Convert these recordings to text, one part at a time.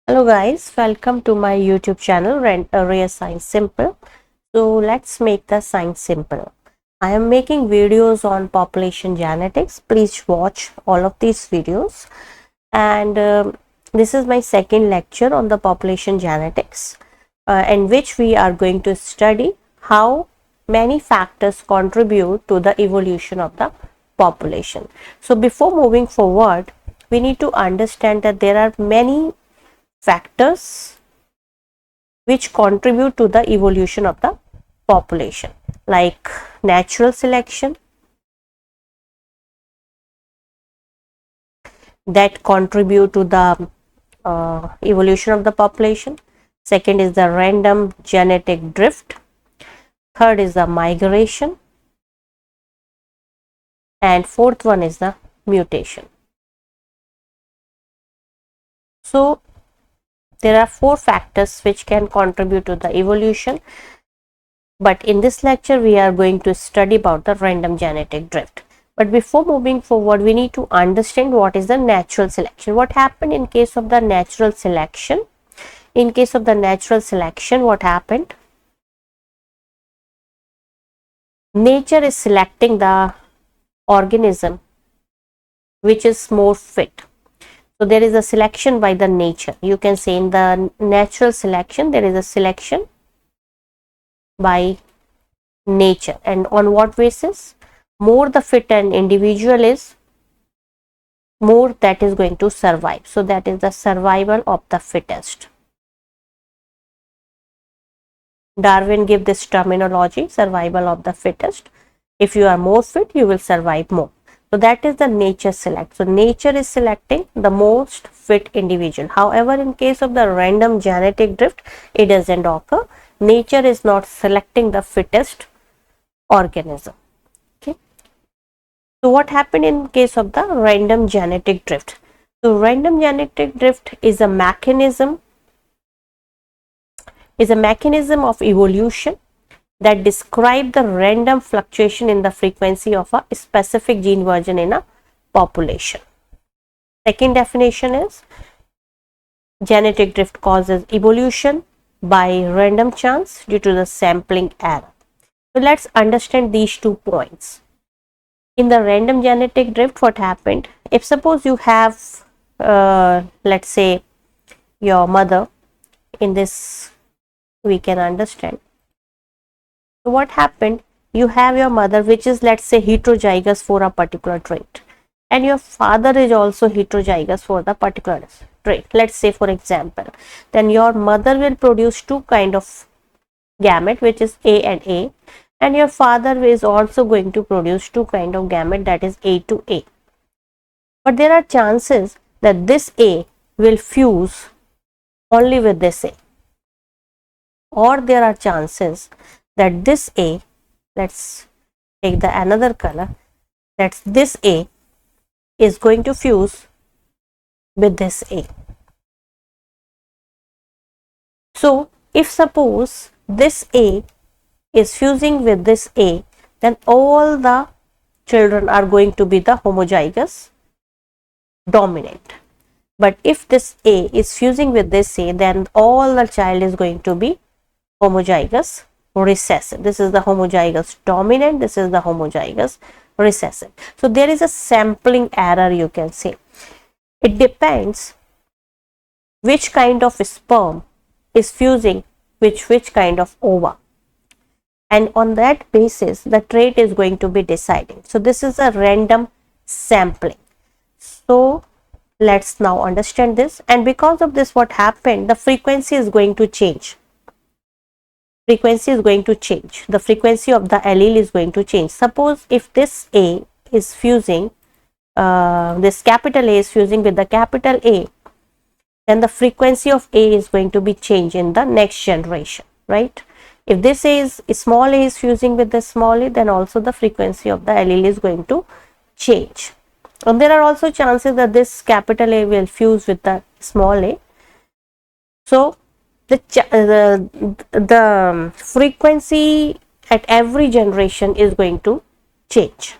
Hello guys, welcome to my YouTube channel Rare Science Simple. So let's make the science simple. I am making videos on population genetics. Please watch all of these videos. And this is my second lecture on the population genetics, in which we are going to study how many factors contribute to the evolution of the population. So before moving forward, we need to understand that there are many factors which contribute to the evolution of the population, like natural selection that contribute to the evolution of the population. Second is the random genetic drift. Third is the migration, and fourth one is the mutation. So there are four factors which can contribute to the evolution, but in this lecture we are going to study about the random genetic drift. But before moving forward, we need to understand what is the natural selection. What happened in case of the natural selection? In case of the natural selection, what happened? Nature is selecting the organism which is more fit. So there is a selection by the nature. You can say in the natural selection, there is a selection by nature. And on what basis? More the fit an individual is, more that is going to survive. So that is the survival of the fittest. Darwin gave this terminology, survival of the fittest. If you are more fit, you will survive more. So that is the nature select. So nature is selecting the most fit individual. However, in case of the random genetic drift, it doesn't occur. Nature is not selecting the fittest organism. Okay. So what happened in case of the random genetic drift? So random genetic drift is a mechanism of evolution that describe the random fluctuation in the frequency of a specific gene version in a population. Second definition is genetic drift causes evolution by random chance due to the sampling error. So let's understand these 2 points. In the random genetic drift, what happened? If suppose you have, let's say, your mother, in this we can understand. So what happened? You have your mother which is, let's say, heterozygous for a particular trait, and your father is also heterozygous for the particular trait. Let's say, for example, then your mother will produce 2 kind of gamete, which is A, and your father is also going to produce 2 kind of gamete, that is A to A. But there are chances that this A will fuse only with this A, or there are chances that this A, let's take the another color, that this A is going to fuse with this A. So if suppose this A is fusing with this A, then all the children are going to be the homozygous dominant. But if this A is fusing with this A, then all the child is going to be homozygous recessive. This is the homozygous dominant, this is the homozygous recessive. So there is a sampling error, you can say. It depends which kind of sperm is fusing which kind of ova, and on that basis the trait is going to be deciding. So this is a random sampling. So let's now understand this, and because of this, what happened, the frequency is going to change. The frequency of the allele is going to change. Suppose if this A is fusing, this capital A is fusing with the capital A, then the frequency of A is going to be changed in the next generation, right? If this A is small a is fusing with the small a, then also the frequency of the allele is going to change. And there are also chances that this capital A will fuse with the small a. So the frequency at every generation is going to change,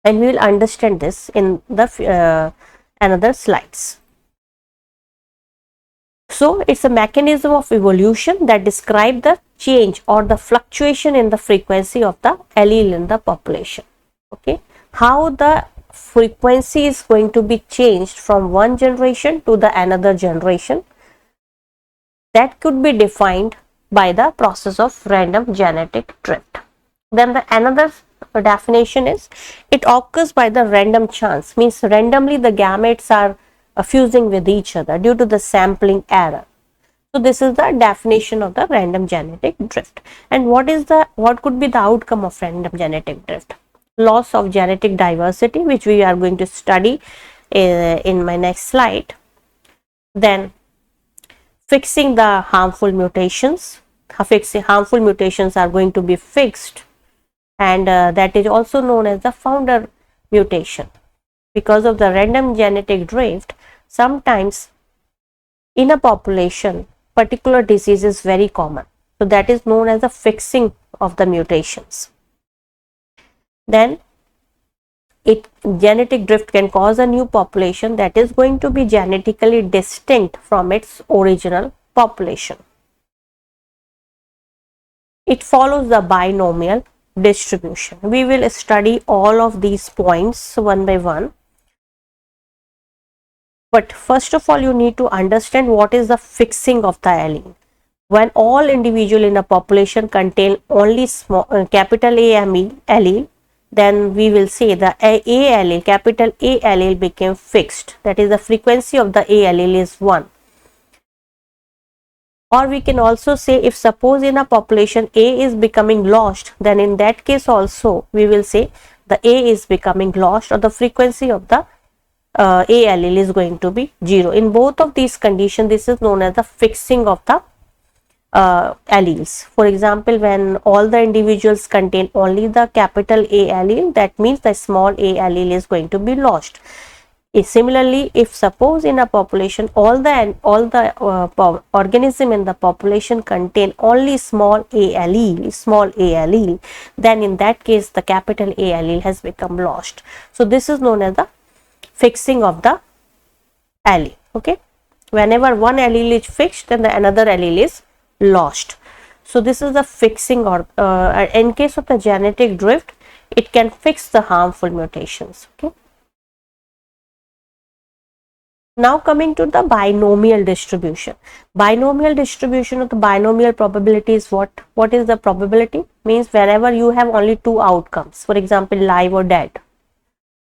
and we will understand this in the another slides. So it's a mechanism of evolution that describe the change or the fluctuation in the frequency of the allele in the population. Okay, how the frequency is going to be changed from one generation to the another generation, that could be defined by the process of random genetic drift. Then the another definition is it occurs by the random chance, means randomly the gametes are fusing with each other due to the sampling error. So this is the definition of the random genetic drift. And what could be the outcome of random genetic drift? Loss of genetic diversity, which we are going to study in my next slide. Then fixing the harmful mutations. Harmful mutations are going to be fixed, and that is also known as the founder mutation. Because of the random genetic drift, sometimes in a population particular disease is very common, so that is known as the fixing of the mutations. Then genetic drift can cause a new population that is going to be genetically distinct from its original population. It follows the binomial distribution. We will study all of these points one by one. But first of all, you need to understand what is the fixing of the allele. When all individual in a population contain only capital A allele, then we will say the A allele, capital A allele became fixed. That is, the frequency of the A allele is 1. Or we can also say, if suppose in a population A is becoming lost, then in that case also we will say the A is becoming lost, or the frequency of the A allele is going to be 0. In both of these conditions, this is known as the fixing of the alleles. For example, when all the individuals contain only the capital A allele, that means the small a allele is going to be lost. Similarly, if suppose in a population all the organism in the population contain only small a allele, then in that case the capital A allele has become lost. So this is known as the fixing of the allele. Okay, whenever one allele is fixed, then the another allele is lost. So this is the fixing, or in case of the genetic drift, it can fix the harmful mutations. Okay. Now coming to the binomial distribution. Binomial distribution of the binomial probability is what? What is the probability? Means whenever you have only two outcomes, for example, live or dead.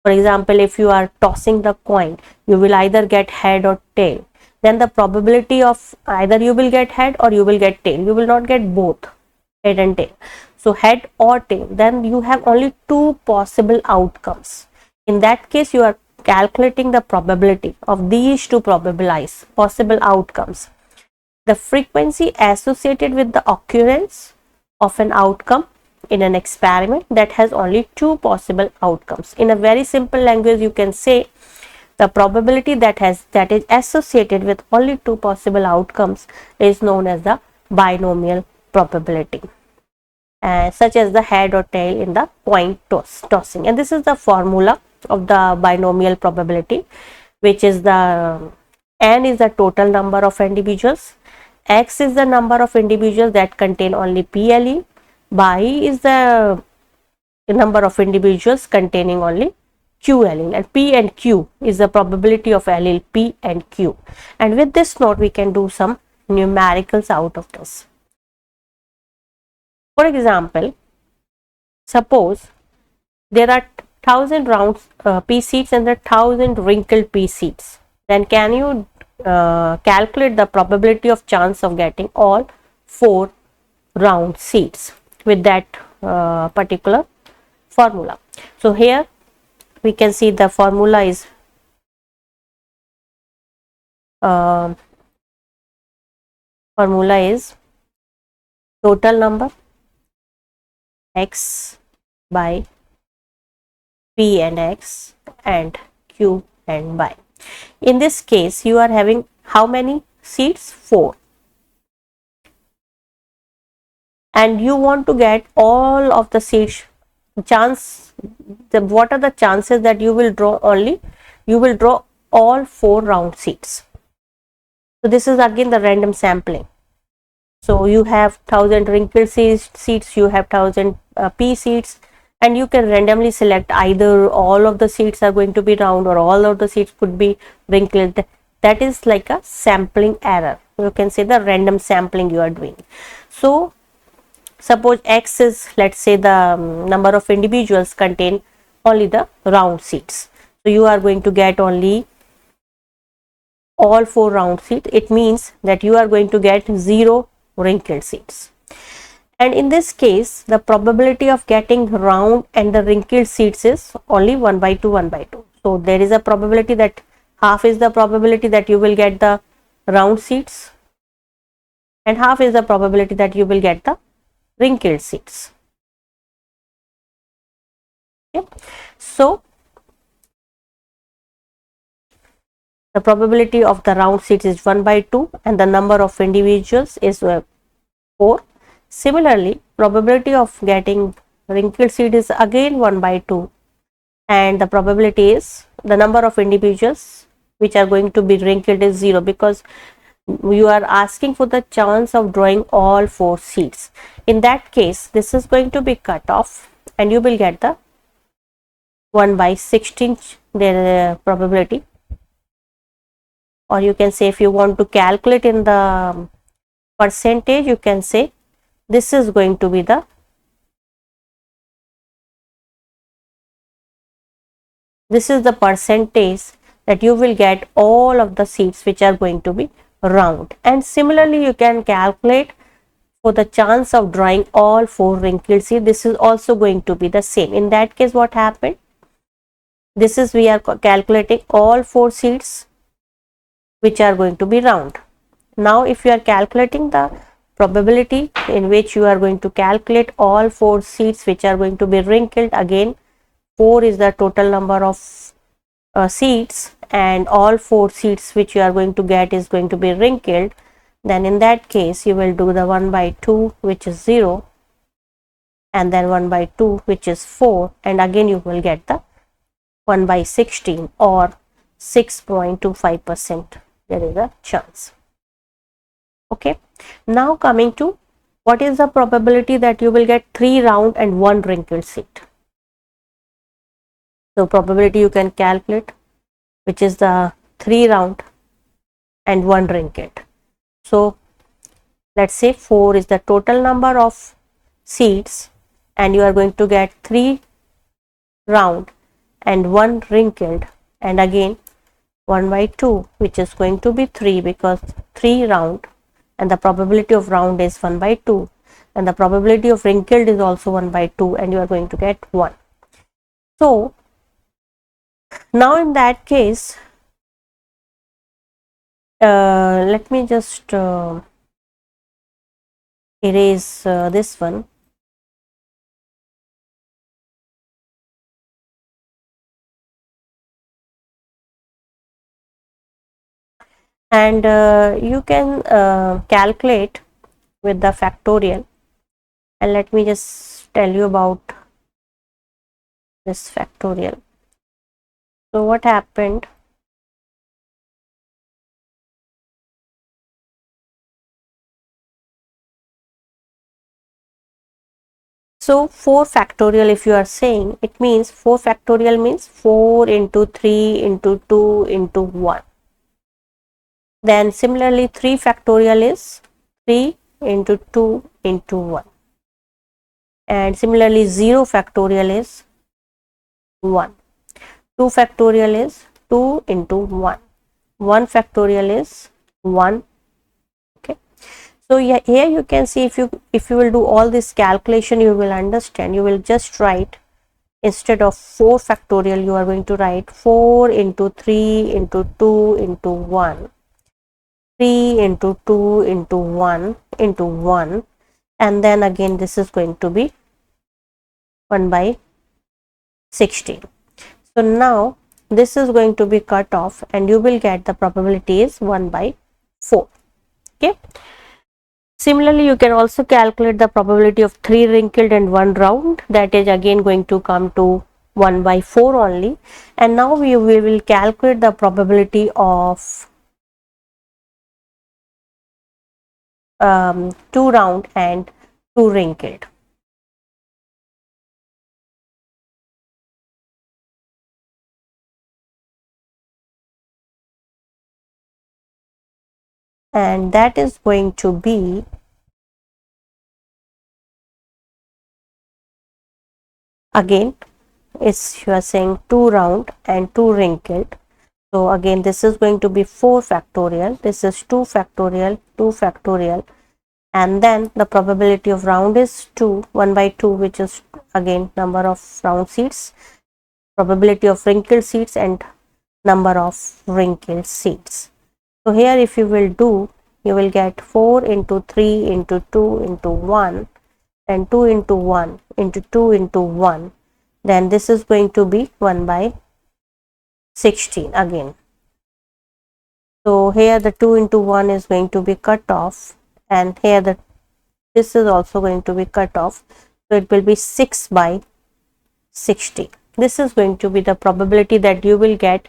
For example, if you are tossing the coin, you will either get head or tail. Then the probability of either you will get head or you will get tail. You will not get both, head and tail. So head or tail, then you have only two possible outcomes. In that case, you are calculating the probability of these two possible outcomes. The frequency associated with the occurrence of an outcome in an experiment that has only two possible outcomes. In a very simple language, you can say the probability that is associated with only two possible outcomes is known as the binomial probability, such as the head or tail in the coin tossing. And this is the formula of the binomial probability, which is the n is the total number of individuals, x is the number of individuals that contain only p allele, y is the number of individuals containing only q allele, and p and q is the probability of allele p and q. And with this note, we can do some numericals out of this. For example, suppose there are 1000 round pea seeds and 1000 wrinkled pea seeds. Then can you calculate the probability of chance of getting all 4 round seeds with that particular formula? So here we can see the formula is total number x by p and x and q and y. In this case, you are having how many seeds? 4. And you want to get all of the seeds. What are the chances that you will draw all 4 round seeds? So this is again the random sampling. So you have 1000 wrinkled seeds, you have 1000 pea seeds, and you can randomly select either all of the seeds are going to be round or all of the seeds could be wrinkled. That is like a sampling error. You can say the random sampling you are doing. So suppose X is, let's say, the number of individuals contain only the round seeds. So you are going to get only all 4 round seeds. It means that you are going to get 0 wrinkled seeds. And in this case, the probability of getting round and the wrinkled seeds is only 1 by 2, 1 by 2. So there is a probability that half is the probability that you will get the round seeds, and half is the probability that you will get the wrinkled seeds. Okay. So the probability of the round seeds is 1 by 2 and the number of individuals is 4. Similarly, probability of getting wrinkled seed is again 1 by 2 and the probability is the number of individuals which are going to be wrinkled is 0, because you are asking for the chance of drawing all 4 seeds. In that case, this is going to be cut off and you will get the 1 by 16 their probability, or you can say if you want to calculate in the percentage, you can say this is going to be the percentage that you will get all of the seeds which are going to be round. And similarly, you can calculate for the chance of drawing all 4 wrinkled seeds. This is also going to be the same. In that case, what happened? This is, we are calculating all 4 seeds which are going to be round. Now, if you are calculating the probability in which you are going to calculate all 4 seeds which are going to be wrinkled, again 4 is the total number of seeds and all 4 seeds which you are going to get is going to be wrinkled, then in that case you will do the 1 by 2 which is 0 and then 1 by 2 which is 4, and again you will get the 1 by 16 or 6.25%. There is a chance. Okay. Now coming to what is the probability that you will get 3 round and 1 wrinkled seed. So probability you can calculate, which is the 3 round and 1 wrinkled. So let's say 4 is the total number of seeds and you are going to get 3 round and 1 wrinkled, and again 1 by 2 which is going to be 3 because 3 round and the probability of round is 1 by 2 and the probability of wrinkled is also 1 by 2 and you are going to get 1. So now in that case, let me just erase this one. And you can calculate with the factorial, and let me just tell you about this factorial. So what happened? So 4 factorial, if you are saying, it means 4 factorial means 4 into 3 into 2 into 1. Then similarly 3 factorial is 3 into 2 into 1. And similarly 0 factorial is 1. 2 factorial is 2 into 1. 1 factorial is 1. Okay. So yeah, here you can see if you will do all this calculation, you will understand. You will just write, instead of 4 factorial, you are going to write 4 into 3 into 2 into 1. 3 into 2 into 1 into 1, and then again this is going to be 1 by 16. So now this is going to be cut off and you will get the probability is 1 by 4. Okay. Similarly, you can also calculate the probability of 3 wrinkled and 1 round. That is again going to come to 1 by 4 only. And now we will calculate the probability of two round and two wrinkled. And that is going to be again, is you are saying two round and two wrinkled. So again, this is going to be 4 factorial, this is 2 factorial, 2 factorial, and then the probability of round is 2, 1 by 2, which is again number of round seeds, probability of wrinkled seeds and number of wrinkled seeds. So here if you will do, you will get 4 into 3 into 2 into 1 and 2 into 1 into 2 into 1, then this is going to be 1 by 16 again. So here the 2 into 1 is going to be cut off, and here this is also going to be cut off, so it will be 6 by 60. This is going to be the probability that you will get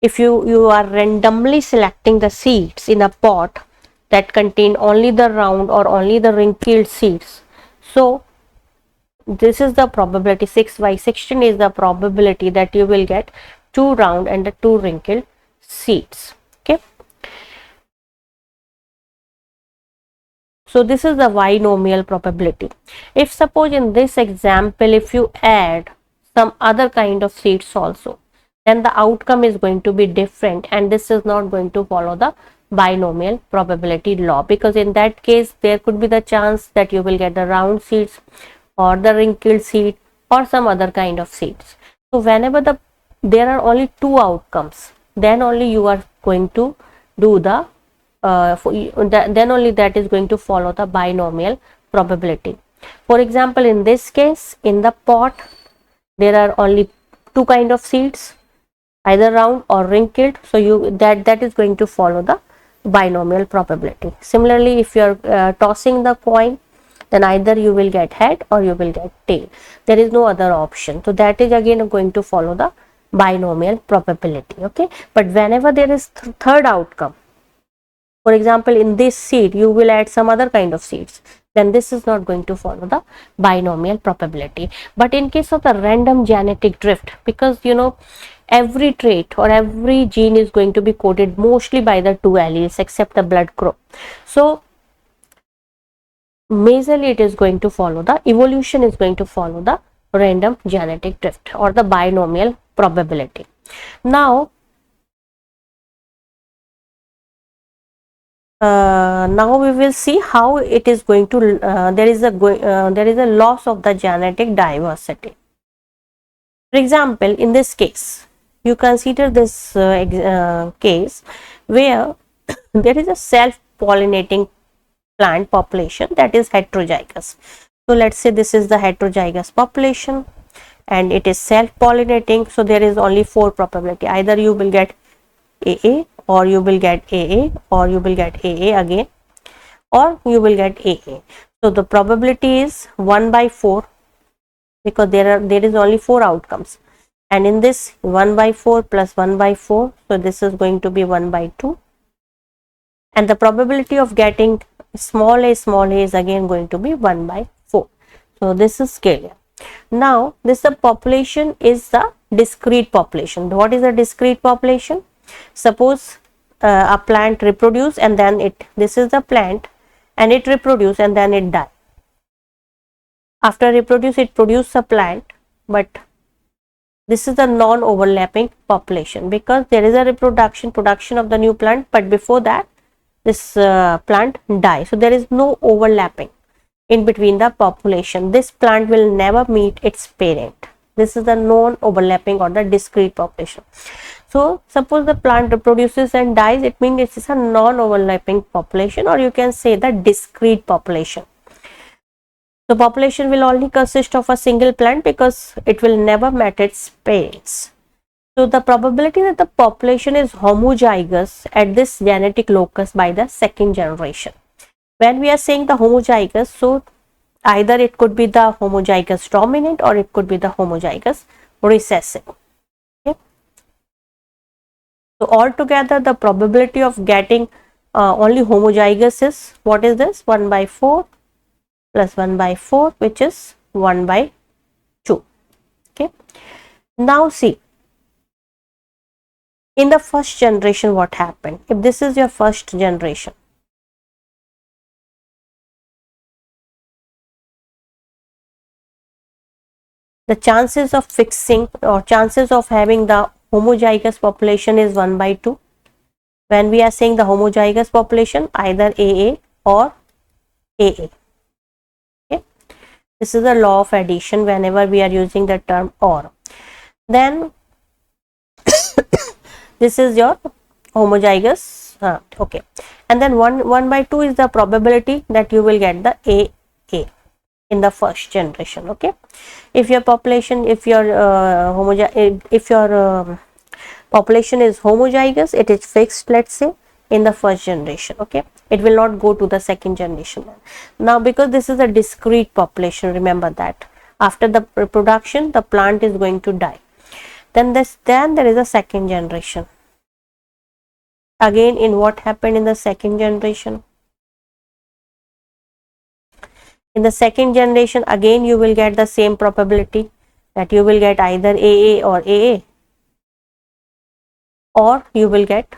if you are randomly selecting the seeds in a pot that contain only the round or only the wrinkled seeds. So this is the probability, 6 by 16 is the probability that you will get 2 round and 2 wrinkled seeds. Okay, so this is the binomial probability. If suppose in this example, if you add some other kind of seeds also, then the outcome is going to be different, and this is not going to follow the binomial probability law, because in that case there could be the chance that you will get the round seeds or the wrinkled seed or some other kind of seeds. So whenever there are only 2 outcomes, then only you are going to do the then only that is going to follow the binomial probability. For example, in this case, in the pot there are only 2 kind of seeds, either round or wrinkled, so that is going to follow the binomial probability. Similarly, if you are tossing the coin, then either you will get head or you will get tail. There is no other option, so that is again going to follow the binomial probability. Okay, but whenever there is third outcome, for example in this seed you will add some other kind of seeds, then this is not going to follow the binomial probability. But in case of the random genetic drift, because every trait or every gene is going to be coded mostly by the 2 alleles except the blood group, so majorly it is going to follow the evolution is going to follow the random genetic drift or the binomial probability. Now we will see how it is going to there is a loss of the genetic diversity. For example, in this case, you consider this case where there is a self-pollinating plant population that is heterozygous. So let's say this is the heterozygous population and it is self-pollinating. So there is only 4 probability. Either you will get AA, or you will get AA, or you will get AA again, or you will get AA. So the probability is 1 by 4, because there is only 4 outcomes, and in this 1 by 4 plus 1 by 4, so this is going to be 1 by 2, and the probability of getting small a is again going to be 1 by 4. So this is scalar. Now this the population is the discrete population. What is a discrete population? Suppose a plant reproduce and then this is the plant and it reproduce and then it die. After reproduce it produce a plant, but this is the non-overlapping population, because there is a production of the new plant, but before that this plant die. So there is no overlapping in between the population. This plant will never meet its parent. This is the non-overlapping or the discrete population. So suppose the plant reproduces and dies, it means it is a non-overlapping population, or you can say the discrete population. The population will only consist of a single plant because it will never meet its parents. So the probability that the population is homozygous at this genetic locus by the second generation. When we are saying the homozygous, so either it could be the homozygous dominant or it could be the homozygous recessive. Okay. So altogether the probability of getting only homozygous is, what is this, 1 by 4 plus 1 by 4, which is 1 by 2. Okay. Now see, in the first generation what happened? If this is your first generation, the chances of fixing or chances of having the homozygous population is 1 by 2. When we are saying the homozygous population, either AA or AA. Okay. This is a law of addition whenever we are using the term or. Then this is your homozygous, okay, and then 1 by 2 is the probability that you will get the AA in the first generation. Okay, if your population, if your population is homozygous, it is fixed, let's say, in the first generation. Okay, it will not go to the second generation. Now because this is a discrete population, remember that after the reproduction the plant is going to die. Then there is a second generation. Again, in what happened in the second generation? In the second generation, again you will get the same probability, that you will get either AA or AA, or you will get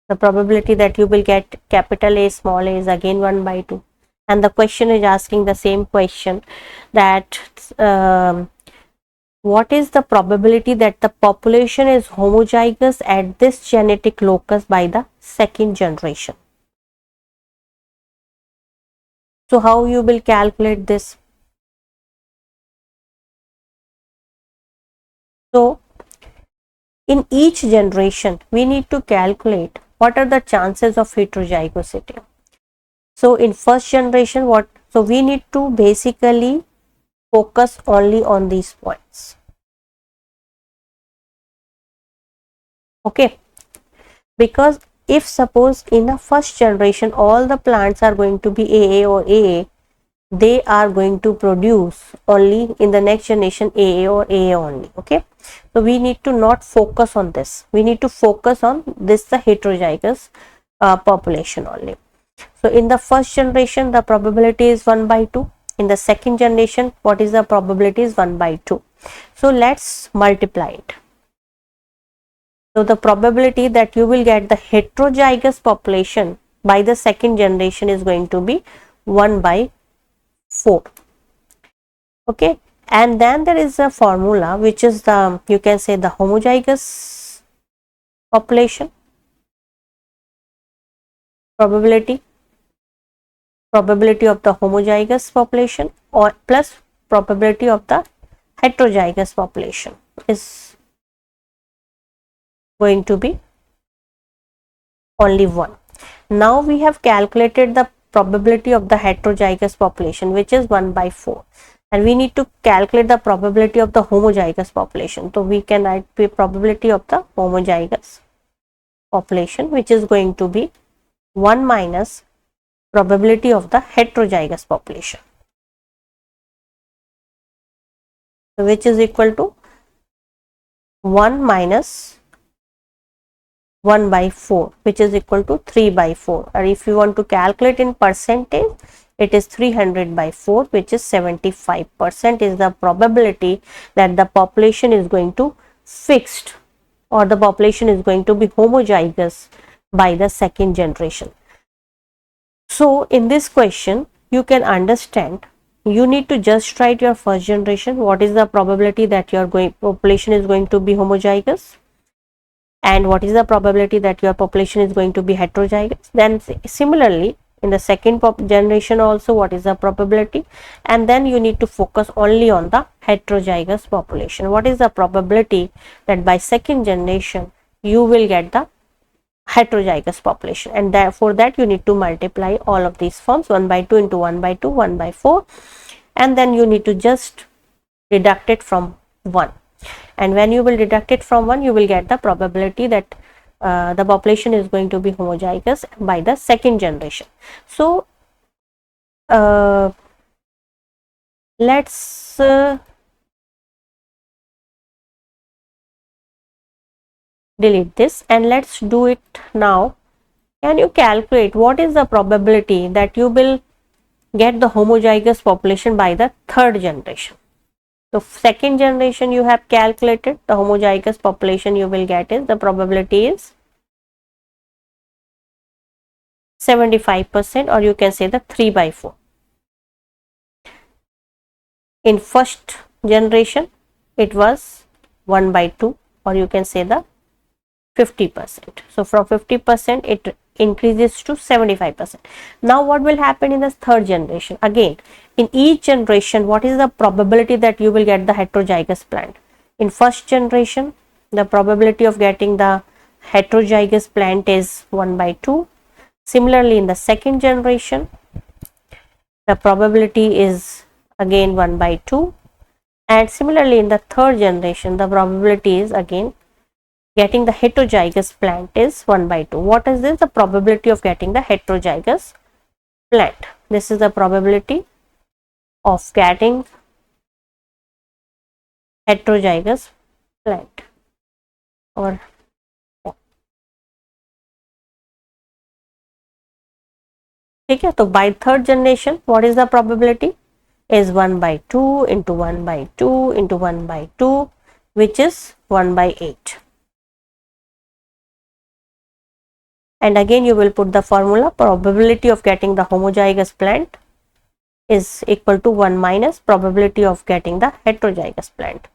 the probability that you will get capital A small a is again 1 by 2. And the question is asking the same question, that what is the probability that the population is homozygous at this genetic locus by the second generation? So how you will calculate this? So in each generation we need to calculate what are the chances of heterozygosity. So in first generation, what, so we need to basically focus only on these points. Okay, because if suppose in the first generation all the plants are going to be AA or AA, they are going to produce only in the next generation AA or AA only. Okay, so we need to not focus on this, we need to focus on this, the heterozygous population only. So in the first generation the probability is 1 by 2. In the second generation, what is the probability is 1 by 2. So let's multiply it. So the probability that you will get the heterozygous population by the second generation is going to be 1 by 4. Okay, and then there is a formula which is the, you can say, the homozygous population probability of the homozygous population or plus probability of the heterozygous population is going to be only 1. Now we have calculated the probability of the heterozygous population, which is 1 by 4, and we need to calculate the probability of the homozygous population. So we can write the probability of the homozygous population, which is going to be 1 minus probability of the heterozygous population, which is equal to 1 minus 1 by 4, which is equal to 3 by 4. Or if you want to calculate in percentage, it is 300 by 4, which is 75% is the probability that the population is going to fixed, or the population is going to be homozygous by the second generation. So in this question you can understand, you need to just write your first generation, what is the probability that your population is going to be homozygous, and what is the probability that your population is going to be heterozygous. Then similarly in the second generation also, what is the probability, and then you need to focus only on the heterozygous population. What is the probability that by second generation you will get the heterozygous population, and for that you need to multiply all of these forms, 1 by 2 into 1 by 2, 1 by 4, and then you need to just deduct it from 1. And when you will deduct it from 1, you will get the probability that the population is going to be homozygous by the second generation. So let's delete this, and let's do it now. Can you calculate what is the probability that you will get the homozygous population by the third generation? So second generation you have calculated, the homozygous population you will get is, the probability is 75%, or you can say the 3 by 4. In first generation it was 1 by 2, or you can say the 50%. So from 50% it increases to 75%. Now what will happen in the third generation? Again, in each generation, what is the probability that you will get the heterozygous plant? In first generation, the probability of getting the heterozygous plant is 1 by 2. Similarly, in the second generation, the probability is again 1 by 2. And similarly, in the third generation, the probability is again getting the heterozygous plant is 1 by 2. What is this? The probability of getting the heterozygous plant. This is the probability of getting heterozygous plant. Or ठीक है, तो by third generation what is the probability? Is 1 by 2 into 1 by 2 into 1 by 2, which is 1 by 8. And again you will put the formula, probability of getting the homozygous plant is equal to 1 minus probability of getting the heterozygous plant.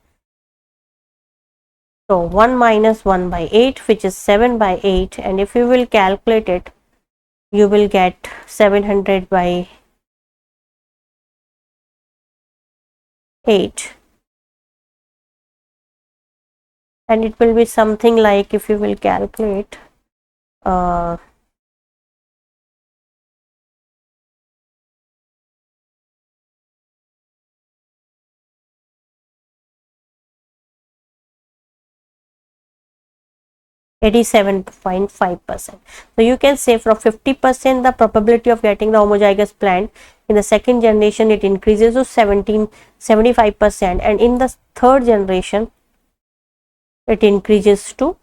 So 1 minus 1 by 8, which is 7 by 8, and if you will calculate it, you will get 700 by 8, and it will be something like, if you will calculate, uh, (87.5%). So you can say from 50% the probability of getting the homozygous plant, in the second generation it increases to 75%, and in the third generation it increases to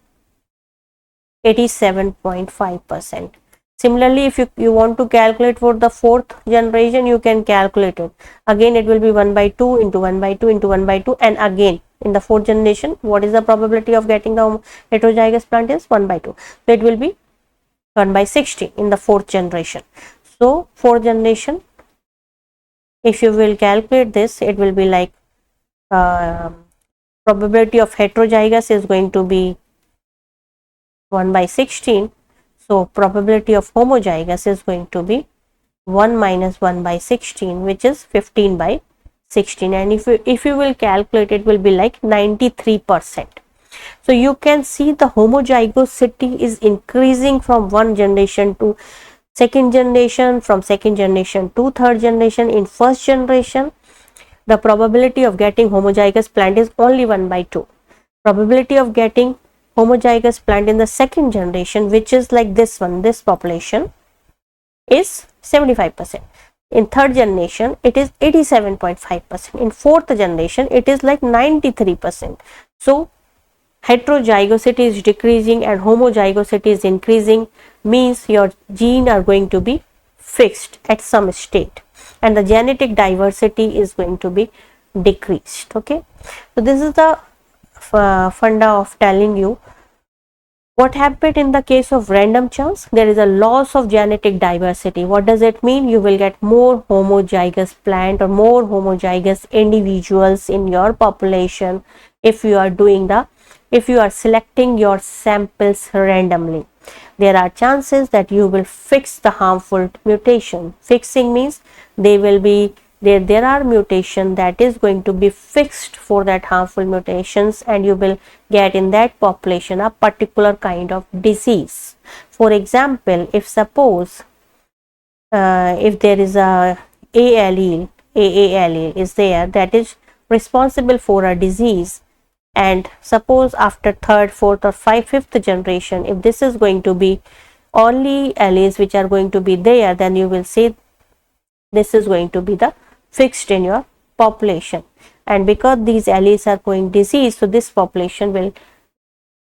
87.5%. Similarly, if you want to calculate for the fourth generation, you can calculate it. Again it will be 1 by 2 into 1 by 2 into 1 by 2, and again in the fourth generation, what is the probability of getting the heterozygous plant is 1 by 2. So it will be 1 by 60 in the fourth generation. So fourth generation, if you will calculate this, it will be like probability of heterozygous is going to be 1 by 16. So probability of homozygous is going to be 1 minus 1 by 16, which is 15 by 16, and if you will calculate, it will be like 93%. So you can see the homozygosity is increasing from one generation to second generation, from second generation to third generation. In first generation, the probability of getting homozygous plant is only 1 by 2. Probability of getting homozygous plant in the second generation, which is like this one, this population, is 75%. In third generation it is 87.5%. In fourth generation it is like 93%. So heterozygosity is decreasing and homozygosity is increasing, means your gene are going to be fixed at some state, and the genetic diversity is going to be decreased. Okay, so this is the funda of telling you what happened in the case of random chance. There is a loss of genetic diversity. What does it mean? You will get more homozygous plant or more homozygous individuals in your population if you are selecting your samples randomly. There are chances that you will fix the harmful mutation. Fixing means they will be there are mutation that is going to be fixed for that harmful mutations, and you will get in that population a particular kind of disease. For example, if suppose if there is a allele, AA allele is there that is responsible for a disease, and suppose after third, fourth or fifth generation, if this is going to be only alleles which are going to be there, then you will say this is going to be the fixed in your population. And because these alleles are going disease, so this population will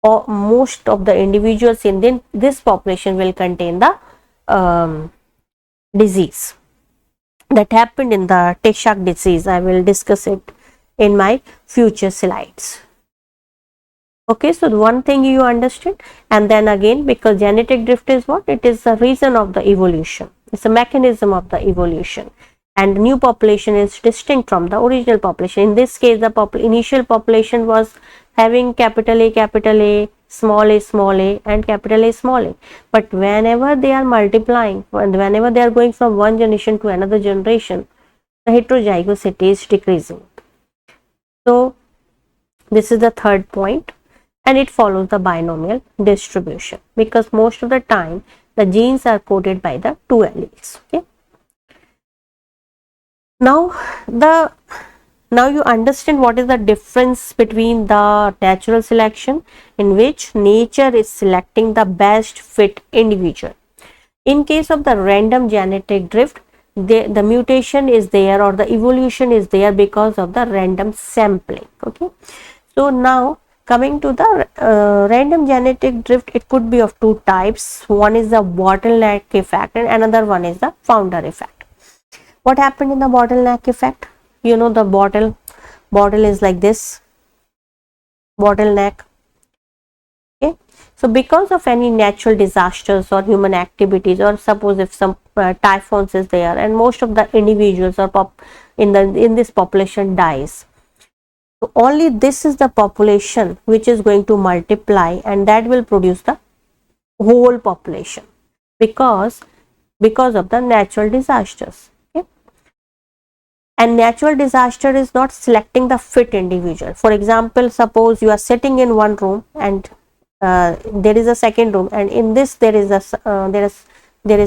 or most of the individuals in this population will contain the disease that happened in the Tay-Sachs disease. I will discuss it in my future slides. Okay, so one thing you understood, and then again, because genetic drift is what? It is the reason of the evolution. It's a mechanism of the evolution, and new population is distinct from the original population. In this case, the initial population was having capital A, small a, and capital A, small a. But whenever they are multiplying, whenever they are going from one generation to another generation, the heterozygosity is decreasing. So this is the third point. And it follows the binomial distribution, because most of the time the genes are coded by the two alleles. Okay. Now you understand what is the difference between the natural selection, in which nature is selecting the best fit individual. In case of the random genetic drift, the mutation is there, or the evolution is there because of the random sampling. Okay. So now coming to the random genetic drift, it could be of two types. One is the bottleneck effect and another one is the founder effect. What happened in the bottleneck effect? You know, the bottle is like this, bottleneck. Okay. So because of any natural disasters or human activities, or suppose if some typhoons is there and most of the individuals or in this population dies, so only this is the population which is going to multiply, and that will produce the whole population because of the natural disasters. Okay. And natural disaster is not selecting the fit individual. For example, suppose you are sitting in one room and there is a second room, and in this there is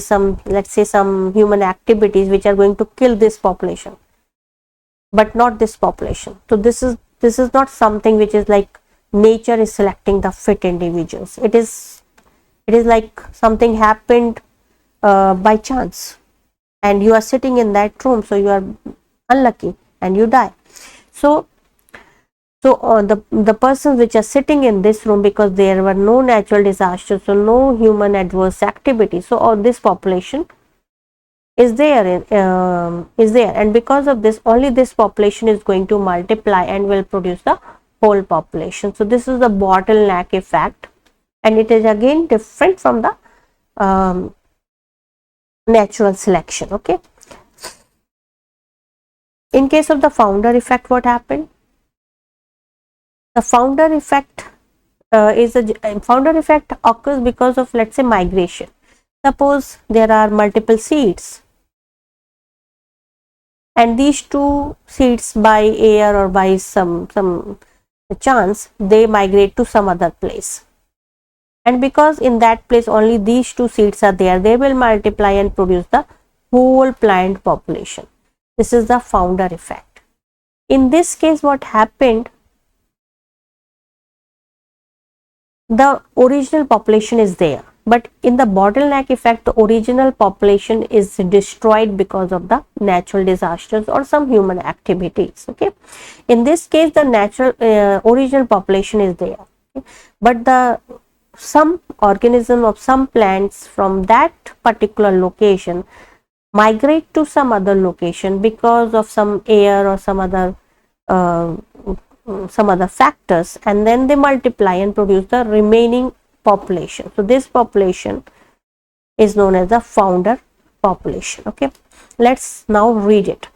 some, let's say, some human activities which are going to kill this population, but not this population. So this is not something which is like nature is selecting the fit individuals. It is like something happened by chance, and you are sitting in that room, so you are unlucky and you die. So the persons which are sitting in this room, because there were no natural disasters, so no human adverse activity, so all this population is there, and because of this, only this population is going to multiply and will produce the whole population. So this is the bottleneck effect, and it is again different from the natural selection. Okay. In case of the founder effect, what happened? The founder effect founder effect occurs because of, let's say, migration. Suppose there are multiple seeds, and these two seeds by air or by some chance they migrate to some other place, and because in that place only these two seeds are there, they will multiply and produce the whole plant population. This is the founder effect. In this case, what happened? The original population is there, but in the bottleneck effect, the original population is destroyed because of the natural disasters or some human activities. Okay. In this case, the natural original population is there, okay? But some organism of some plants from that particular location migrate to some other location because of some air or some other factors, and then they multiply and produce the remaining population. So this population is known as the founder population. Okay, let's now read it.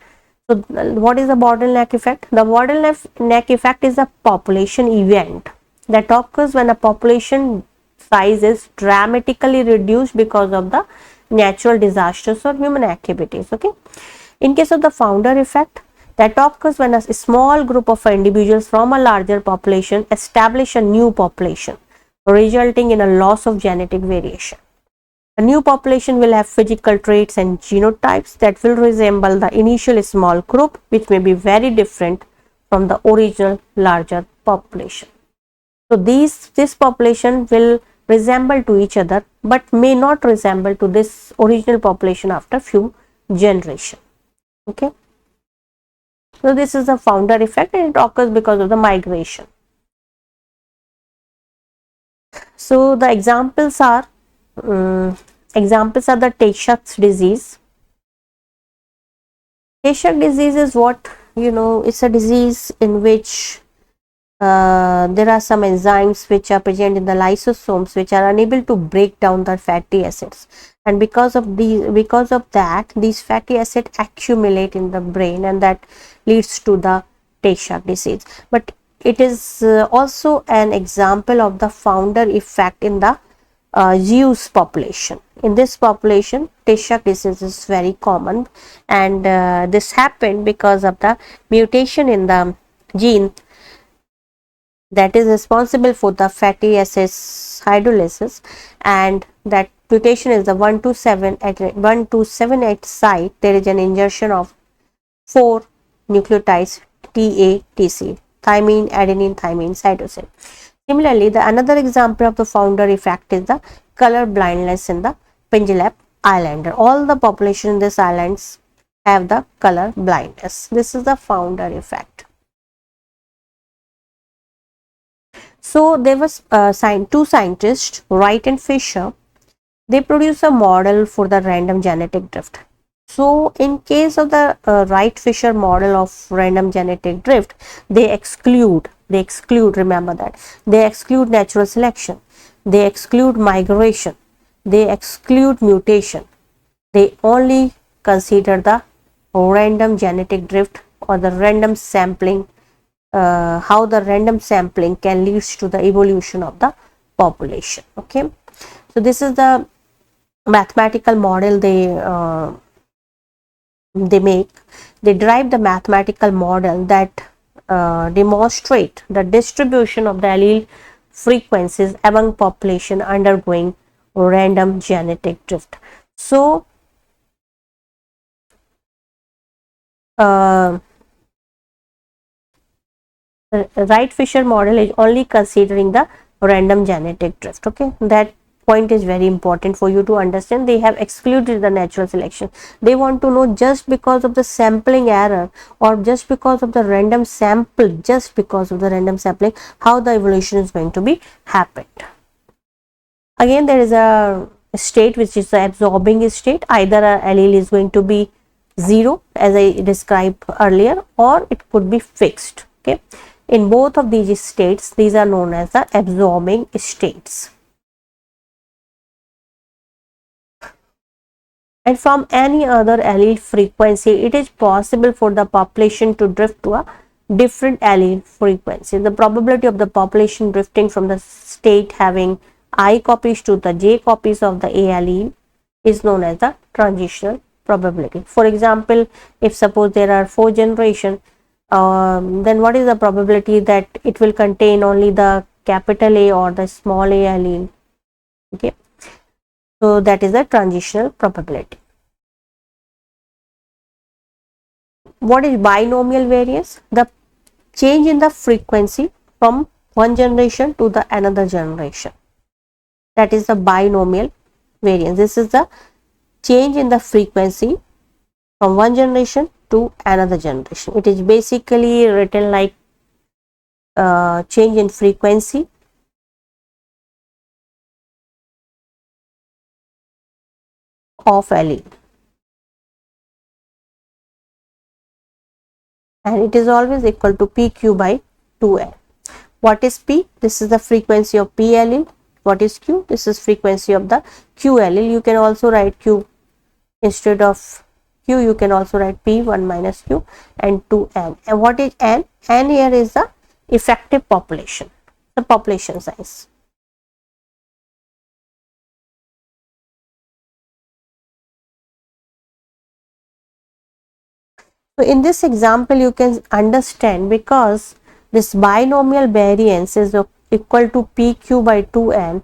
So what is the bottleneck effect? The bottleneck effect is a population event that occurs when a population size is dramatically reduced because of the natural disasters or human activities. Okay, in case of the founder effect, that occurs when a small group of individuals from a larger population establish a new population, resulting in a loss of genetic variation. A new population will have physical traits and genotypes that will resemble the initial small group, which may be very different from the original larger population. So this population will resemble to each other, but may not resemble to this original population after few generations. Okay. So this is the founder effect, and it occurs because of the migration. So the examples are the Tay-Sachs disease. Tay-Sachs disease is what, you know, it's a disease in which there are some enzymes which are present in the lysosomes which are unable to break down the fatty acids, and because of that these fatty acids accumulate in the brain, and that leads to the Tay-Sachs disease. But it is also an example of the founder effect in the Jews population. In this population, Tay-Sachs disease is very common, and this happened because of the mutation in the gene that is responsible for the fatty acids hydrolysis, and that mutation is the 127 site. There is an insertion of 4 nucleotides TATC, thymine, adenine, thymine, cytosine. Similarly, the another example of the founder effect is the color blindness in the Pendjab Islander. All the population in these islands have the color blindness. This is the founder effect. So there was two scientists, Wright and Fisher. They produced a model for the random genetic drift. So in case of the Wright-Fisher model of random genetic drift, they exclude, remember that, they exclude natural selection, they exclude migration, they exclude mutation. They only consider the random genetic drift or the random sampling, how the random sampling can lead to the evolution of the population. Okay, so this is the mathematical model they make. They derive the mathematical model that demonstrate the distribution of the allele frequencies among population undergoing random genetic drift. So Wright-Fisher model is only considering the random genetic drift. Okay, that point is very important for you to understand. They have excluded the natural selection. They want to know, just because of the sampling error or just because of the random sample, how the evolution is going to be happened. Again, there is a state which is the absorbing state. Either a allele is going to be 0 as I described earlier, or it could be fixed. Okay, in both of these states, these are known as the absorbing states. And from any other allele frequency, it is possible for the population to drift to a different allele frequency. The probability of the population drifting from the state having I copies to the j copies of the A allele is known as the transitional probability. For example, if suppose there are 4 generations, then what is the probability that it will contain only the capital A or the small a allele? Okay, so that is the transitional probability. What is binomial variance? The change in the frequency from one generation to the another generation. That is the binomial variance. This is the change in the frequency from one generation to another generation. It is basically written like change in frequency of allele, and it is always equal to PQ by 2N. What is P? This is the frequency of P allele. What is Q? This is frequency of the Q allele. You can also write Q instead of Q, you can also write P 1 minus Q and 2N. And what is N? N here is the effective population, the population size. So in this example, you can understand, because this binomial variance is equal to PQ by 2N,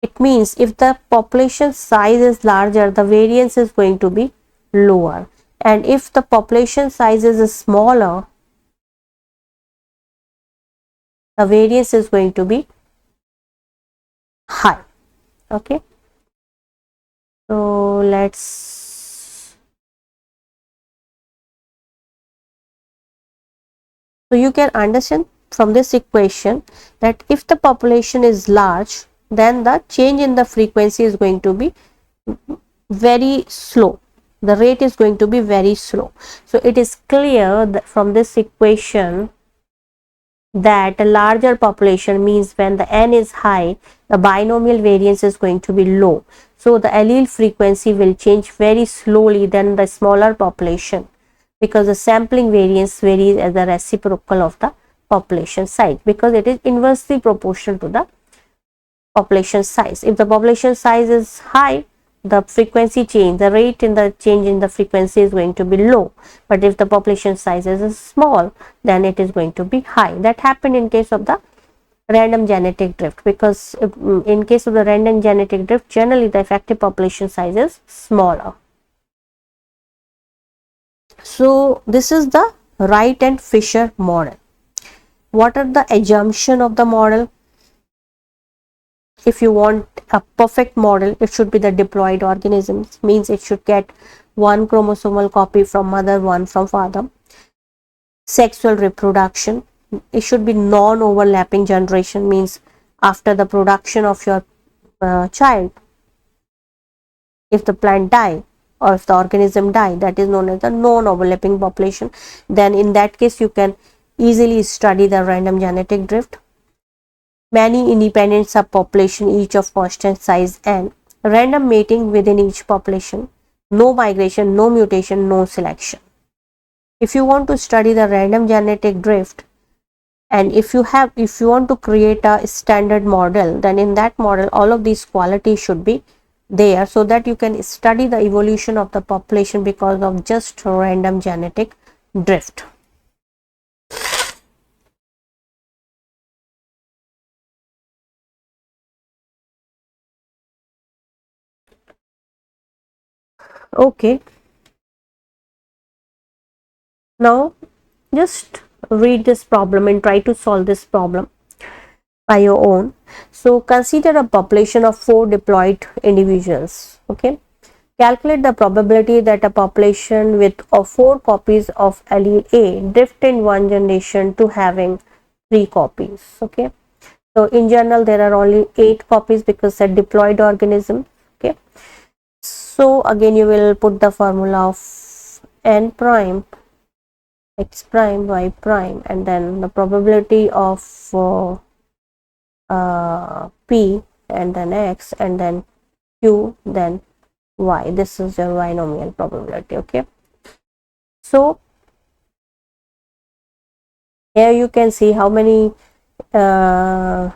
it means if the population size is larger, the variance is going to be lower, and if the population size is smaller, the variance is going to be high. Okay, so you can understand from this equation that if the population is large, then the change in the frequency is going to be very slow. The rate is going to be very slow. So it is clear that from this equation that a larger population means when the n is high, the binomial variance is going to be low. So the allele frequency will change very slowly than the smaller population, because the sampling variance varies as the reciprocal of the population size, because it is inversely proportional to the population size. If the population size is high, the frequency change, the rate in the change in the frequency is going to be low. But if the population size is small, then it is going to be high. That happened in case of the random genetic drift, because in case of the random genetic drift, generally the effective population size is smaller. So this is the Wright and Fisher model. What are the assumptions of the model? If you want a perfect model, it should be the diploid organisms, means it should get one chromosomal copy from mother, one from father. Sexual reproduction, it should be non-overlapping generation, means after the production of your child, if the plant die or if the organism die, that is known as the non-overlapping population. Then in that case you can easily study the random genetic drift. Many independent subpopulation, each of constant size, and random mating within each population, no migration, no mutation, no selection. If you want to study the random genetic drift, and if you want to create a standard model, then in that model all of these qualities should be there, so that you can study the evolution of the population because of just random genetic drift. Okay, now just read this problem and try to solve this problem by your own. So consider a population of 4 diploid individuals. Okay, calculate the probability that a population with 4 copies of allele A drift in one generation to having 3 copies. Okay, so in general there are only 8 copies because it's a diploid organism. Okay, so again you will put the formula of n prime, x prime, y prime, and then the probability of p, and then x, and then q, then y. This is your binomial probability. Okay, so here you can see how many alleles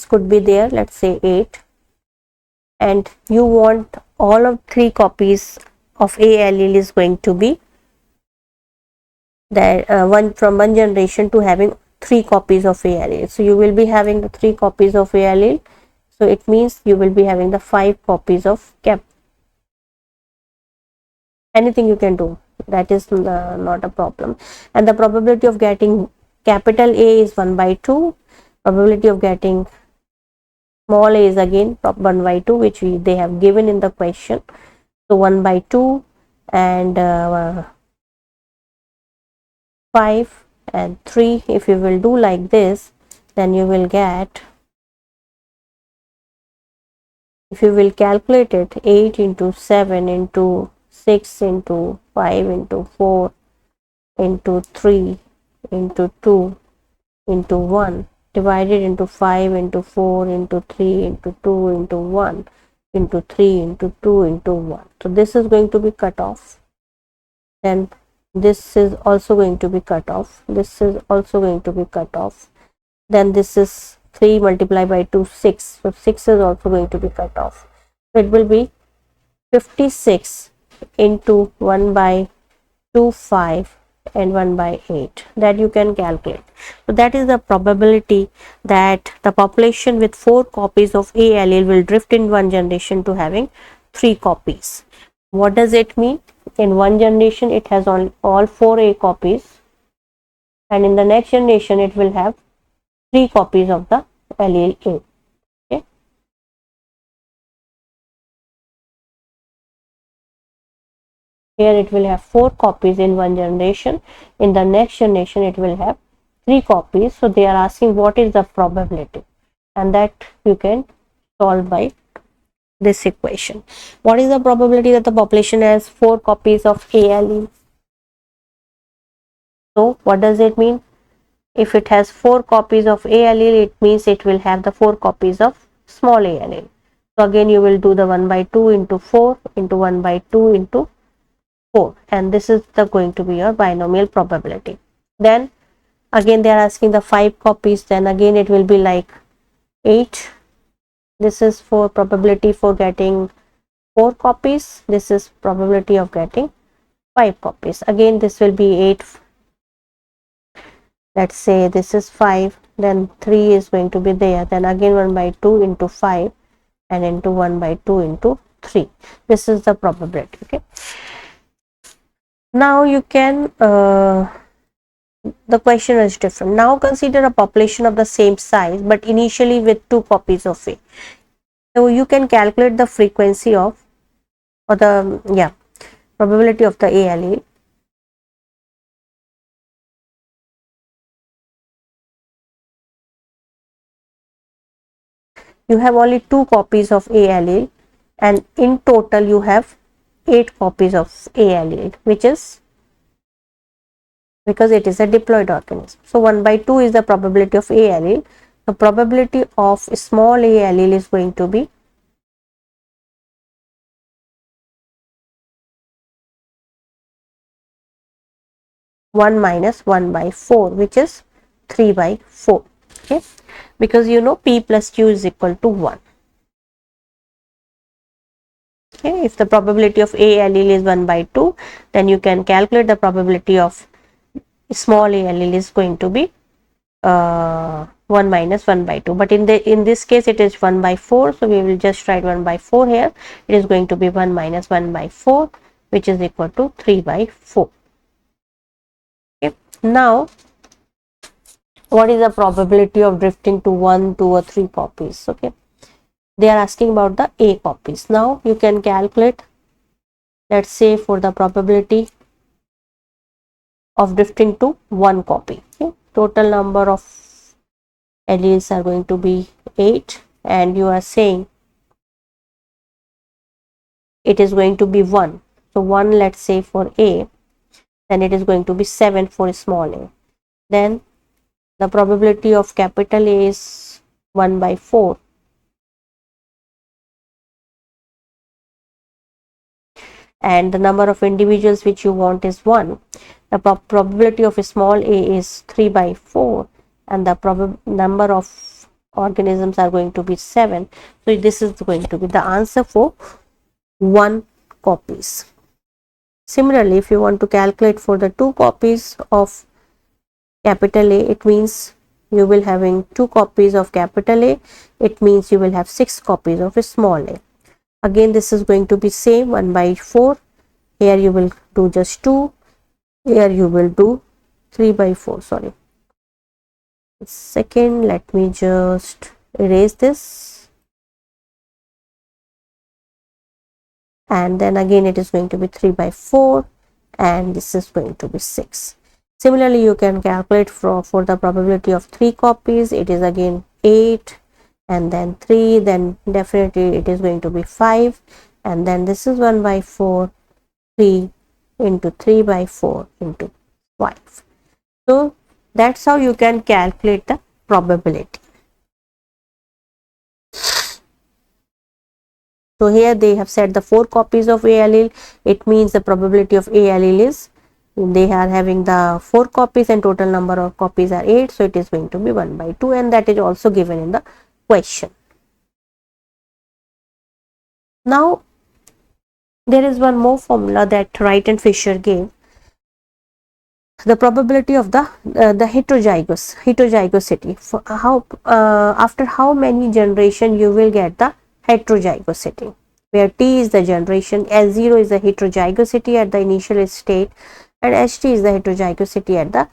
could be there. Let's say 8, and you want all of 3 copies of A allele is going to be there, from one generation to having 3 copies of A allele. So you will be having the 3 copies of A allele, so it means you will be having the 5 copies of cap. Anything you can do, that is not a problem. And the probability of getting capital A is 1/2. Probability of getting small a is again 1/2, which they have given in the question. So 1/2 and 5 and 3. If you will do like this, then you will get, if you will calculate it, 8 into 7 into 6 into 5 into 4 into 3 into 2 into 1 divided into 5 into 4 into 3 into 2 into 1 into 3 into 2 into 1. So this is going to be cut off. Then this is also going to be cut off. This is also going to be cut off. Then this is 3 multiplied by 2, 6. So 6 is also going to be cut off. So it will be 56 into 1/2, 5 and 1/8, that you can calculate. So that is the probability that the population with 4 copies of A allele will drift in one generation to having 3 copies. What does it mean? In one generation it has all 4 A copies, and in the next generation it will have 3 copies of the allele A. Okay. Here it will have 4 copies in one generation. In the next generation it will have 3 copies. So they are asking what is the probability. and that you can solve by this equation. What is the probability that the population has 4 copies of A allele? So what does it mean? If it has 4 copies of A allele, it means it will have the 4 copies of small a allele. So again you will do the 1 by 2 into 4 into 1 by 2 into 4, and this is the going to be your binomial probability. Then again they are asking the 5 copies, then again it will be like 8. This is for probability for getting 4 copies. This is probability of getting 5 copies. Again this will be 8. Let's say this is 5, then 3 is going to be there, then again 1 by 2 into 5 and into 1 by 2 into 3. This is the probability. Okay, now you can the question is different. Now consider a population of the same size but initially with 2 copies of A. So you can calculate the frequency of, or the probability of the A allele. You have only 2 copies of A allele, and in total you have 8 copies of A allele, which is because it is a diploid organism. So 1 by 2 is the probability of A allele. The probability of small a allele is going to be one minus 1 by 4, which is 3 by 4. Okay, because you know P plus Q is equal to 1. Okay, if the probability of A allele is 1 by 2, then you can calculate the probability of small a allele is going to be 1 minus 1 by 2, but in this case it is 1 by 4, so we will just write 1 by 4 here. It is going to be 1 minus 1 by 4, which is equal to 3 by 4. Okay, now what is the probability of drifting to 1, 2 or 3 copies? Okay, they are asking about the A copies. Now you can calculate, let's say for the probability of drifting to 1 copy. Okay, total number of alleles are going to be 8, and you are saying it is going to be 1. So 1, let's say for A, then it is going to be 7 for small a. Then the probability of capital A is 1 by 4. And the number of individuals which you want is 1. The probability of a small a is 3 by 4, and the number of organisms are going to be 7. So this is going to be the answer for 1 copies. Similarly, if you want to calculate for the 2 copies of capital A, it means you will having 2 copies of capital A, it means you will have 6 copies of a small a. Again this is going to be same, 1 by 4. Here you will do just 2, here you will do 3 by 4. Sorry, second, let me just erase this, and then again it is going to be 3 by 4, and this is going to be 6. Similarly, you can calculate for the probability of 3 copies. It is again 8, and then 3, then definitely it is going to be 5, and then this is 1 by 4, 3 into 3 by 4 into 5. So that's how you can calculate the probability. So here they have said the 4 copies of A allele. It means the probability of A allele is, they are having the 4 copies and total number of copies are 8. So it is going to be 1 by 2, and that is also given in the question. Now there is one more formula that Wright and Fisher gave. The probability of the heterozygosity. For how after how many generation you will get the heterozygosity, where T is the generation, S0 is the heterozygosity at the initial state, and HT is the heterozygosity at the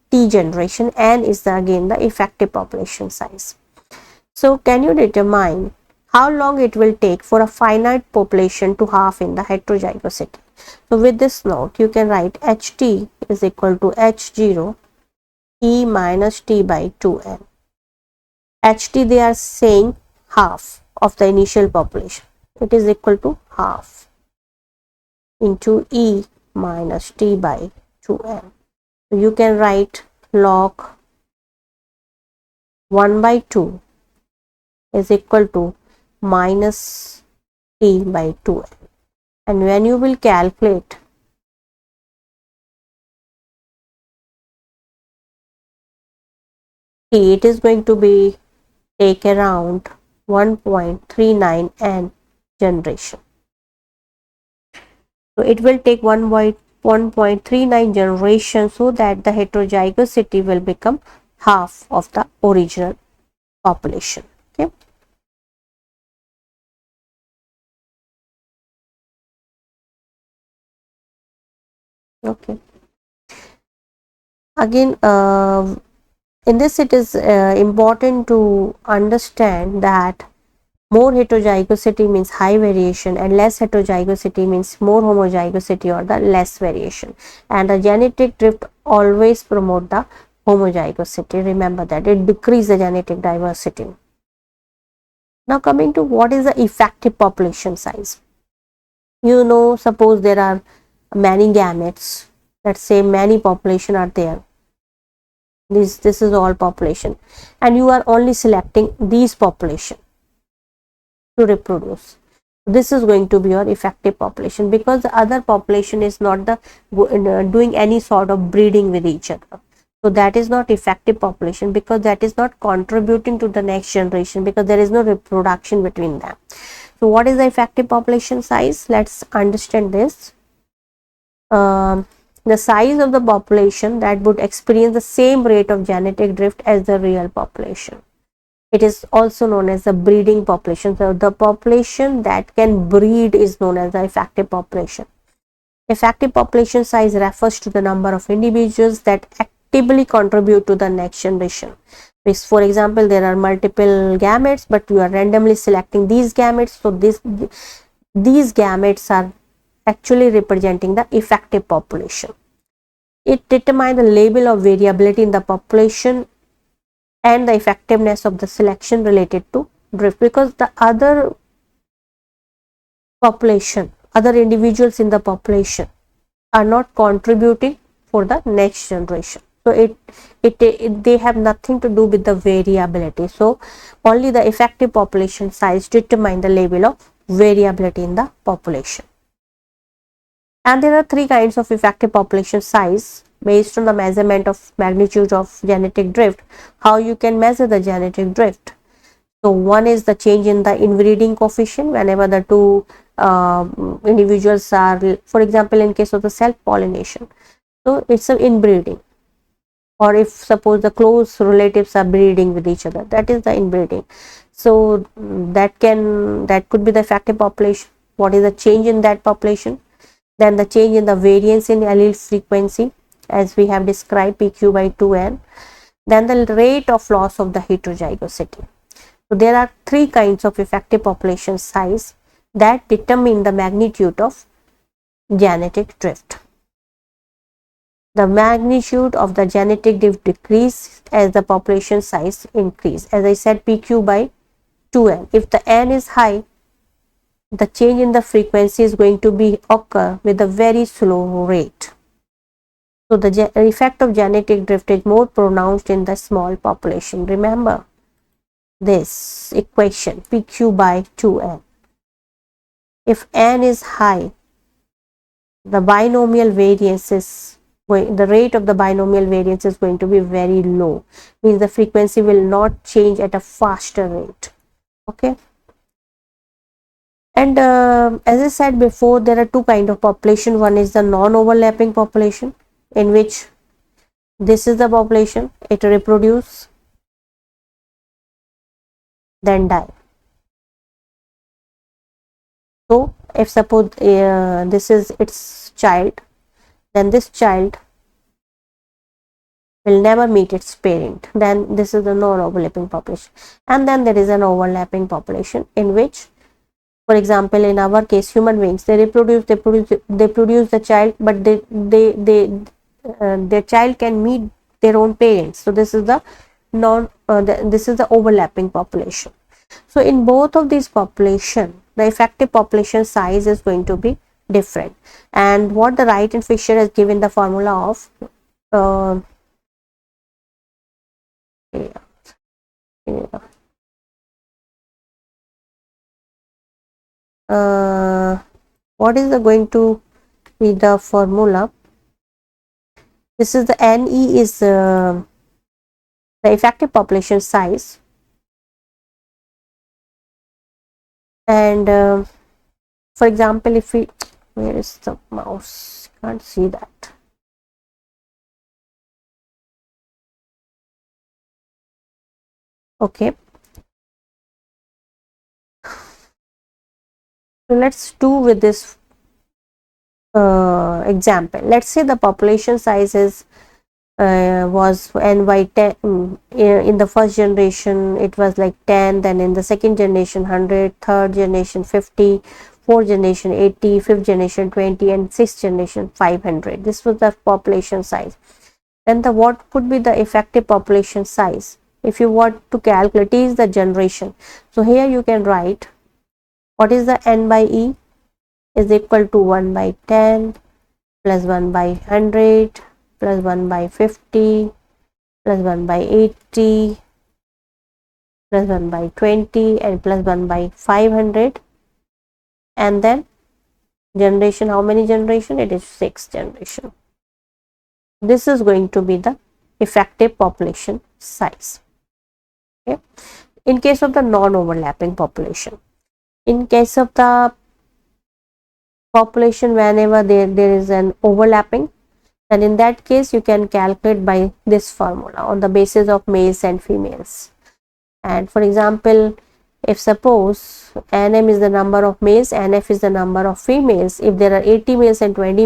T generation, N is again the effective population size. So can you determine how long it will take for a finite population to halve in the heterozygosity? So with this note, you can write HT is equal to H0 E minus T by 2N. HT they are saying half of the initial population. It is equal to half into E minus T by 2n. So you can write log 1 by 2 is equal to minus T by 2n. And when you will calculate T, it is going to be take around 1.39 n generation. So it will take 1.39 generation so that the heterozygosity will become half of the original population. Okay. Okay. Again, in this it is important to understand that more heterozygosity means high variation and less heterozygosity means more homozygosity or the less variation, and the genetic drift always promote the homozygosity. Remember that it decreases the genetic diversity. Now coming to what is the effective population size. You know, suppose there are many gametes, let's say many population are there, this is all population, and you are only selecting these population to reproduce. This is going to be your effective population, because the other population is not the doing any sort of breeding with each other. So that is not effective population, because that is not contributing to the next generation, because there is no reproduction between them. So what is the effective population size? Let's understand this. The size of the population that would experience the same rate of genetic drift as the real population. It is also known as the breeding population. So the population that can breed is known as the effective population. Effective population size refers to the number of individuals that actively contribute to the next generation. For example, there are multiple gametes, but you are randomly selecting these gametes. So these gametes are actually representing the effective population. It determines the level of variability in the population and the effectiveness of the selection related to drift, because the other population, other individuals in the population are not contributing for the next generation. So they have nothing to do with the variability. So only the effective population size determine the level of variability in the population. And there are three kinds of effective population size based on the measurement of magnitude of genetic drift. How you can measure the genetic drift? So one is the change in the inbreeding coefficient whenever the two individuals are, for example, in case of the self-pollination. So it's an inbreeding, or if suppose the close relatives are breeding with each other, that is the inbreeding. So that could be the effective population. What is the change in that population? Then the change in the variance in allele frequency, as we have described, PQ by 2n. Then the rate of loss of the heterozygosity. So there are three kinds of effective population size that determine the magnitude of genetic drift. The magnitude of the genetic drift decrease as the population size increase. As I said, PQ by 2n. If the n is high, the change in the frequency is going to be occur with a very slow rate. So the effect of genetic drift is more pronounced in the small population. Remember this equation, PQ by 2n. If n is high, the binomial variance is the rate of the binomial variance is going to be very low, means the frequency will not change at a faster rate. Okay. And as I said before, there are two kinds of population. One is the non-overlapping population, in which this is the population, it reproduce, then die. So if suppose this is its child, then this child will never meet its parent. Then this is the non-overlapping population. And then there is an overlapping population, in which, for example, in our case, human beings, they produce the child, but their child can meet their own parents. So this is the this is the overlapping population. So in both of these population, the effective population size is going to be different. And what the Wright and Fisher has given the formula of what is going to be the formula? This is the NE is the effective population size, and for example, if we, where is the mouse? Can't see that. Okay, so let's do with this example. Let's say the population size is was n by 10. In the first generation it was like 10, then in the second generation 100, third generation 50, fourth generation 80, fifth generation 20, and sixth generation 500. This was the population size. Then the what could be the effective population size if you want to calculate is the generation. So here you can write what is the n by e is equal to 1 by 10 plus 1 by 100 plus 1 by 50 plus 1 by 80 plus 1 by 20 and plus 1 by 500. And then generation, how many generation? It is 6 generation. This is going to be the effective population size. Okay. In case of the non-overlapping population, in case of the population whenever there is an overlapping, and in that case you can calculate by this formula on the basis of males and females. And for example, if suppose Nm is the number of males, Nf is the number of females, if there are 80 males and 20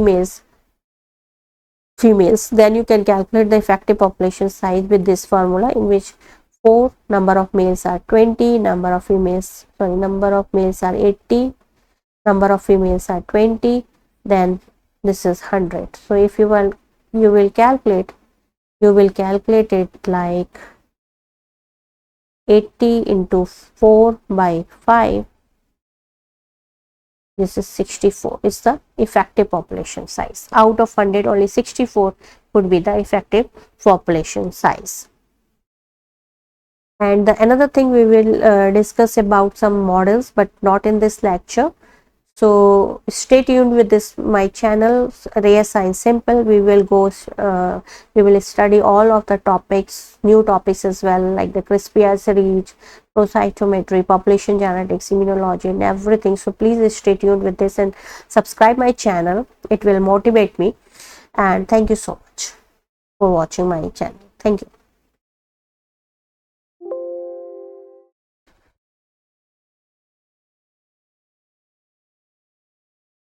females, then you can calculate the effective population size with this formula, in which 4 number of males are 20, number of males are 80, number of females are 20, then this is 100. So if you will calculate it like 80 into 4 by 5, this is 64 is the effective population size. Out of 100 only 64 would be the effective population size. And another thing we will discuss about some models, but not in this lecture. So stay tuned with this my channel Rare Science Simple. We will study all of the topics, new topics as well, like the CRISPR reach, flow cytometry, population genetics, immunology, and everything. So please stay tuned with this and subscribe my channel. It will motivate me. And thank you so much for watching my channel. Thank you.